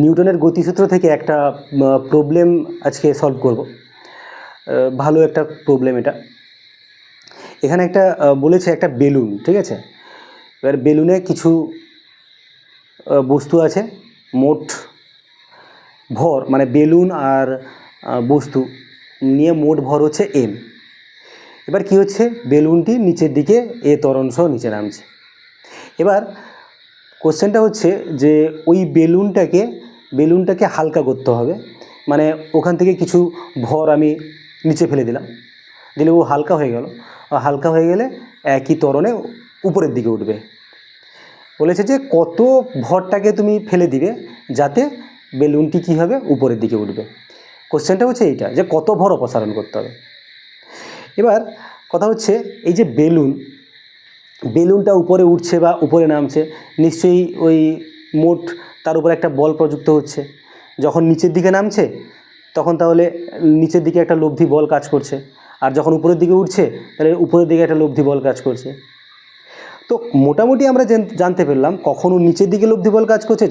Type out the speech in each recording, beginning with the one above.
নিউটনের গতিসূত্র থেকে একটা প্রবলেম আজকে সলভ করব। ভালো একটা প্রবলেম এটা। এখানে একটা বলেছে একটা বেলুন, ঠিক আছে। এবার বেলুনে কিছু বস্তু আছে, মোট ভর মানে বেলুন আর বস্তু নিয়ে মোট ভর হচ্ছে এম। এবার কি হচ্ছে, বেলুনটি নিচের দিকে এ ত্বরণ সহ নিচে নামছে। এবার কোশ্চেনটা হচ্ছে যে ওই বেলুনটাকে হালকা করতে হবে, মানে ওখান থেকে কিছু ভর আমি নিচে ফেলে দিলে ও হালকা হয়ে গেল। হালকা হয়ে গেলে একই ত্বরণে উপরের দিকে উঠবে। বলেছে যে কত ভরটাকে তুমি ফেলে দিবে যাতে বেলুনটি কী হবে, উপরের দিকে উঠবে। কোশ্চেনটা হচ্ছে এইটা, যে কত ভর অপসারণ করতে হবে। এবার কথা হচ্ছে এই যে বেলুনটা উপরে উঠছে বা উপরে নামছে, নিশ্চয়ই ওই মোট তার উপর একটা বল প্রযুক্ত হচ্ছে। যখন নিচের দিকে নামছে তখন তাহলে নিচের দিকে একটা লব্ধি বল কাজ করছে, আর যখন উপরের দিকে উঠছে তাহলে উপরের দিকে একটা লব্ধি বল কাজ করছে। তো মোটামুটি আমরা জানতে পারলাম কখনো নিচের দিকে লব্ধি বল কাজ করছে,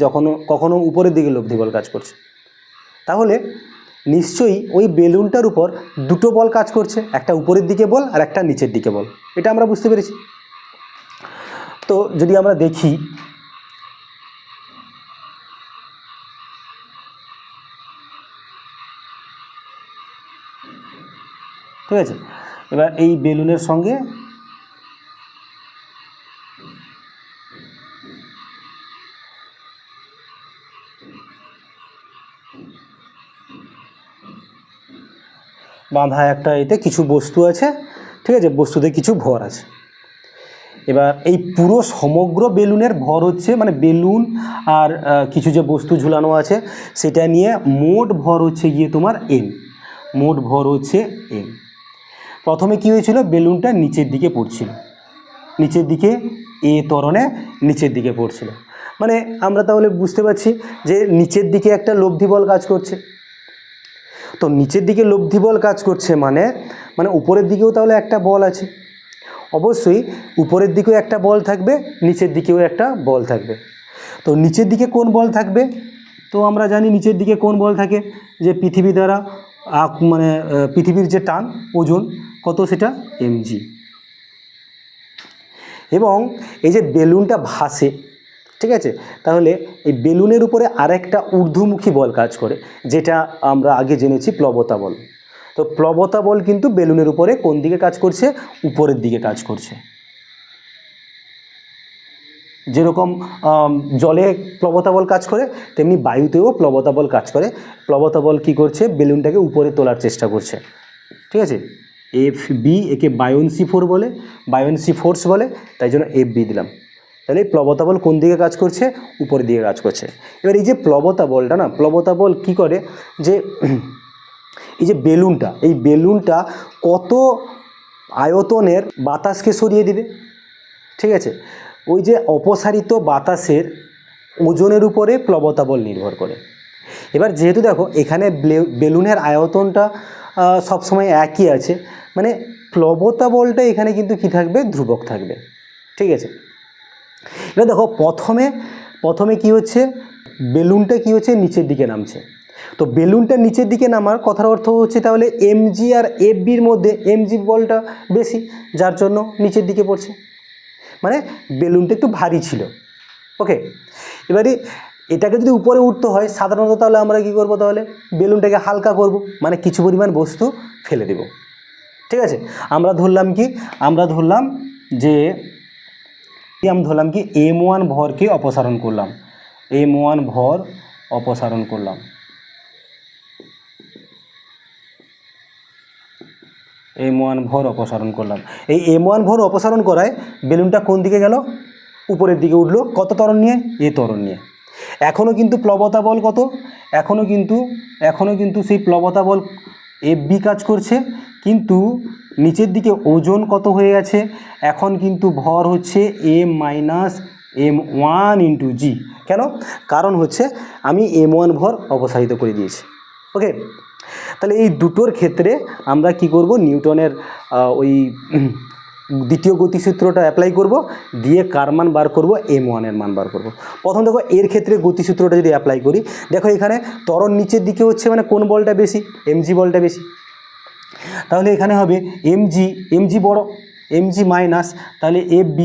কখনো উপরের দিকে লব্ধি বল কাজ করছে। তাহলে নিশ্চয়ই ওই বেলুনটার উপর দুটো বল কাজ করছে, একটা উপরের দিকে বল আর একটা নিচের দিকে বল। এটা আমরা বুঝতে পেরেছি। তো যদি আমরা দেখি, ঠিক আছে, এবার এই বেলুনের সঙ্গে বাঁধা একটা এতে কিছু বস্তু আছে, ঠিক আছে, বস্তুতে কিছু ভর আছে। এবার এই পুরো সমগ্র বেলুনের ভর হচ্ছে, মানে বেলুন আর কিছু যে বস্তু ঝুলানো আছে সেটা নিয়ে মোট ভর হচ্ছে গিয়ে তোমার এম। মোট ভর হচ্ছে এম। প্রথমে কি হয়েছিল, বেলুনটা নিচের দিকে পড়ছিল, নিচের দিকে এ ত্বরণে নিচের দিকে পড়ছিল। মানে আমরা তাহলে বুঝতে পারছি যে নিচের দিকে একটা লব্ধি বল কাজ করছে। তো নিচের দিকে লব্ধি বল কাজ করছে মানে উপরের দিকেও তাহলে একটা বল আছে। অবশ্যই উপরের দিকেও একটা বল থাকবে, নিচের দিকেও একটা বল থাকবে। তো নিচের দিকে কোন বল থাকবে, তো আমরা জানি নিচের দিকে কোন বল থাকে, যে পৃথিবী দ্বারা মানে পৃথিবীর যে টান, ওজন কত, সেটা mg। এবং এই যে বেলুনটা ভাসে, ঠিক আছে, তাহলে এই বেলুনের উপরে আরেকটা ঊর্ধ্বমুখী বল কাজ করে, যেটা আমরা আগে জেনেছি প্লবতা বল। তো প্লবতা বল কিন্তু বেলুনের উপরে কোন দিকে কাজ করছে, উপরের দিকে কাজ করছে। যেরকম জলে প্লবতা বল কাজ করে, তেমনি বায়ুতেও প্লবতা বল কাজ করে। প্লবতা বল কী করছে, বেলুনটাকে উপরে তোলার চেষ্টা করছে, ঠিক আছে। FB একে বায়োন্সি ফোর্স বলে, তাই জন্য FB দিলাম। তাহলে এই প্লবতা বল কোন দিকে কাজ করছে, উপরের দিকে কাজ করছে। এবার এই যে প্লবতা বলটা না, প্লবতা বল কী করে, যে এই যে বেলুনটা কত আয়তনের বাতাসকে সরিয়ে দিবে, ঠিক আছে। ওই যে অপসারিত বাতাসের ওজনের উপরে প্লবতা বল নির্ভর করে। এবার যেহেতু দেখো এখানে বেলুনের আয়তনটা সবসময় একই আছে, মানে প্লবতা বলটা এখানে কিন্তু কী থাকবে, ধ্রুবক থাকবে, ঠিক আছে। এবার দেখো প্রথমে কি হচ্ছে, বেলুনটা কি হচ্ছে, নিচের দিকে নামছে। তো বেলুনটা নিচের দিকে নামার কথার অর্থ হচ্ছে তাহলে mg আর FBর মধ্যে mg বলটা বেশি, যার জন্য নিচের দিকে পড়ছে, মানে বেলুনটা একটু ভারী ছিল। ওকে, এবারে এটাকে যদি উপরে উঠতে হয় সাধারণত তাহলে আমরা কি করব, তাহলে বেলুনটাকে হালকা করব, মানে কিছু পরিমাণ বস্তু ফেলে দেব, ঠিক আছে। আমরা ধরলাম যে m1 ভরকে অপসারণ করলাম, m1 ভর অপসারণ করলাম, m1 ভর অপসারণ করলাম। এই m1 ভর অপসারণ করায় বেলুনটা কোন দিকে গেল, উপরের দিকে উঠলো। কত ত্বরণ নিয়ে, এ ত্বরণ নিয়ে। এখনও কিন্তু প্লবতা বল কত, এখনও কিন্তু সেই প্লবতা বল FB কাজ করছে, কিন্তু নিচের দিকে ওজন কত হয়ে গেছে, এখন কিন্তু ভর হচ্ছে m-m1 × g। কেন, কারণ হচ্ছে আমি m1 ভর অপসারিত করে দিয়েছি। ওকে, তাহলে এই দুটোর ক্ষেত্রে আমরা কি করব, নিউটনের ওই দ্বিতীয় গতিসূত্রটা অ্যাপ্লাই করব, দিয়ে কার মান বার করব, m1 এর মান বার করব। প্রথম দেখো এর ক্ষেত্রে গতিসূত্রটা যদি অ্যাপ্লাই করি, দেখো এখানে ত্বরণ নিচের দিকে হচ্ছে মানে কোন বলটা বেশি, mg বলটা বেশি, তাহলে এখানে হবে mg বড়, mg মাইনাস, তাহলে fb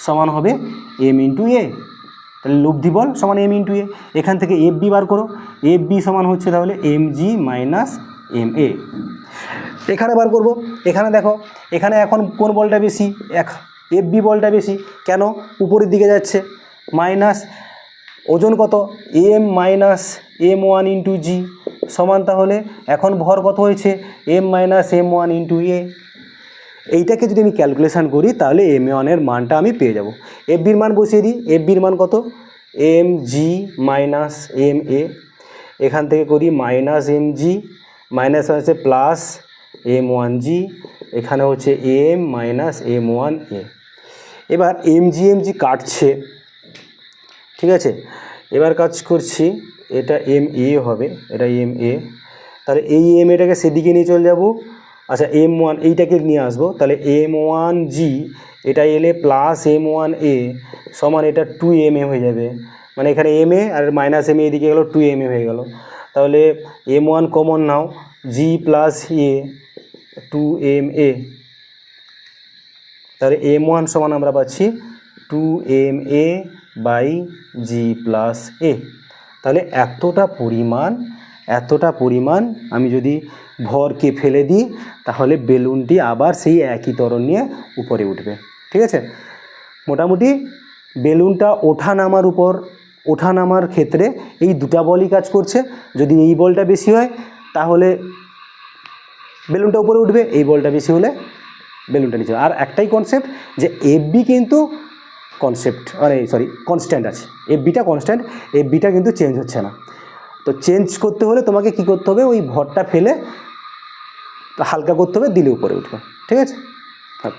সমান হবে m ইন্টু এ, তাহলে লব্ধি বল সমান m ইন্টু এ। এখান থেকে fb বার করো, fb সমান হচ্ছে তাহলে mg মাইনাস ma। এখানে বার করব, এখানে দেখো এখানে এখন কোন বলটা বেশি, fb বলটা বেশি, কেন, উপরের দিকে যাচ্ছে, মাইনাস ওজন কত m মাইনাস m1 ইন্টু জি সমান, তাহলে এখন ভর কত হয়েছে m মাইনাস m1 ইন্টু এ। এইটাকে যদি আমি ক্যালকুলেশান করি তাহলে m1 এর মানটা আমি পেয়ে যাব। fbর মান বসিয়ে দিই, fbর মান কত mg মাইনাস ma, এখান থেকে করি মাইনাস mg মাইনাস হচ্ছে প্লাস m1g, এখানে হচ্ছে m মাইনাস m1a। এবার mg কাটছে, ঠিক আছে, এবার কাজ করছি, এটা ma হবে, এটা ma, তাহলে এই maটাকে সেদিকে নিয়ে চলে যাব, আচ্ছা m1 এইটাকে নিয়ে আসবো, তাহলে m1g এটা এলে প্লাস m1a সমান এটা 2ma হয়ে যাবে, মানে এখানে ma আর মাইনাস ma এদিকে গেল 2ma হয়ে গেল, তাহলে m1 common now, g plus a 2ma, তাহলে m1 সমান আমরা পাচ্ছি 2ma by g plus a। তাহলে এতটা পরিমাণ আমি যদি ভরকে ফেলে দিই তাহলে বেলুনটি আবার সেই একই ত্বরণ নিয়ে উপরে উঠবে, ঠিক আছে। মোটামুটি বেলুনটা ওঠা নামার ক্ষেত্রে এই দুটা বলই কাজ করছে। যদি এই বলটা বেশি হয় তাহলে বেলুনটা উপরে উঠবে, এই বলটা বেশি হলে বেলুনটা নিচে। আর একটাই কনসেপ্ট যে এফবি কিন্তু কনস্ট্যান্ট আছে, এফবিটা কনস্ট্যান্ট, এফবিটা কিন্তু চেঞ্জ হচ্ছে না। তো চেঞ্জ করতে হলে তোমাকে কি করতে হবে, ওই ভরটা ফেলে হালকা করতে হবে, দিলে উপরে উঠবে, ঠিক আছে। থাক।